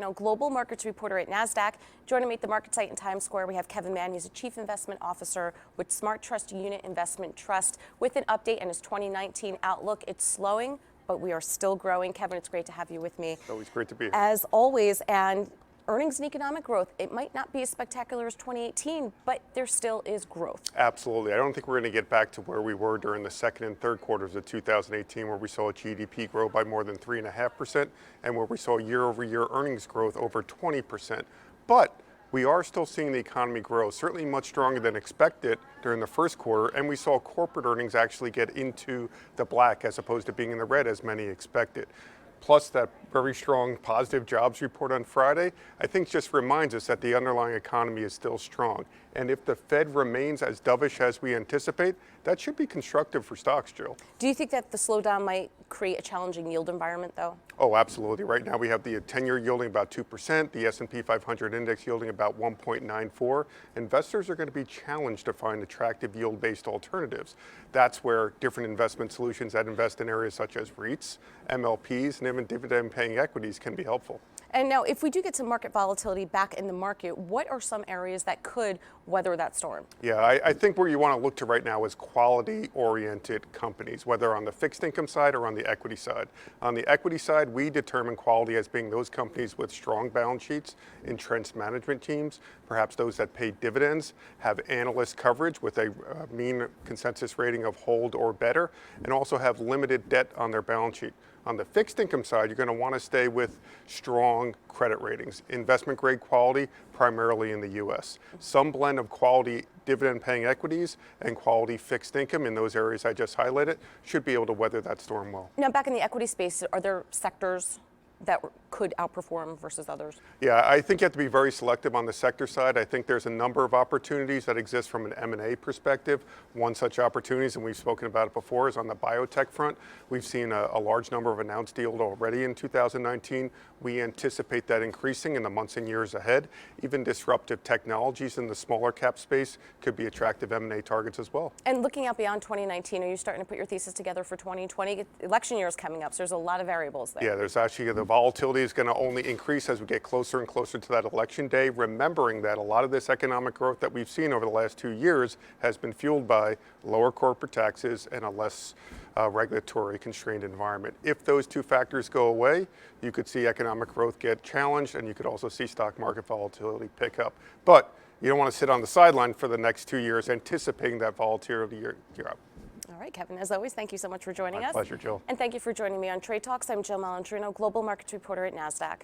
Now, global markets reporter at Nasdaq. Joining me at the market site in Times Square, we have Kevin Mann. He's a chief investment officer with Smart Trust Unit Investment Trust with an update on his 2019 outlook. It's slowing, but we are still growing. Kevin, it's great to have you with me. It's always great to be here. As always, and earnings and economic growth, it might not be as spectacular as 2018, but there still is growth. Absolutely. I don't think we're going to get back to where we were during the second and third quarters of 2018, where we saw GDP grow by more than 3.5% and where we saw year-over-year earnings growth over 20%. But we are still seeing the economy grow, certainly much stronger than expected during the first quarter, and we saw corporate earnings actually get into the black as opposed to being in the red as many expected. Plus that very strong positive jobs report on Friday, I think just reminds us that the underlying economy is still strong. And if the Fed remains as dovish as we anticipate, that should be constructive for stocks, Jill. Do you think that the slowdown might create a challenging yield environment, though? Oh, absolutely. Right now we have the 10-year yielding about 2%, the S&P 500 index yielding about 1.94. Investors are going to be challenged to find attractive yield-based alternatives. That's where different investment solutions that invest in areas such as REITs, MLPs, and even dividend-paying equities can be helpful. And now, if we do get some market volatility back in the market, what are some areas that could weather that storm? Yeah, I think where you want to look to right now is quality-oriented companies, whether on the fixed income side or on the equity side. On the equity side, we determine quality as being those companies with strong balance sheets, entrenched management teams, perhaps those that pay dividends, have analyst coverage with a mean consensus rating of hold or better, and also have limited debt on their balance sheet. On the fixed income side, you're going to want to stay with strong credit ratings, investment grade quality, primarily in the U.S. Some blend of quality dividend-paying equities and quality fixed income in those areas I just highlighted should be able to weather that storm well. Now, back in the equity space, are there sectors that could outperform versus others? Yeah, I think you have to be very selective on the sector side. I think there's a number of opportunities that exist from an M&A perspective. One such opportunities, and we've spoken about it before, is on the biotech front. We've seen a large number of announced deals already in 2019. We anticipate that increasing in the months and years ahead. Even disruptive technologies in the smaller cap space could be attractive M&A targets as well. And looking out beyond 2019, are you starting to put your thesis together for 2020? Election year is coming up, so there's a lot of variables there. Yeah, there's actually the volatility is going to only increase as we get closer and closer to that election day, remembering that a lot of this economic growth that we've seen over the last 2 years has been fueled by lower corporate taxes and a less regulatory constrained environment. If those two factors go away, you could see economic growth get challenged, and you could also see stock market volatility pick up. But you don't want to sit on the sideline for the next 2 years anticipating that volatility year up. All right, Kevin, as always, thank you so much for joining us. My pleasure, Jill. And thank you for joining me on Trade Talks. I'm Jill Malandrino, Global Markets Reporter at Nasdaq.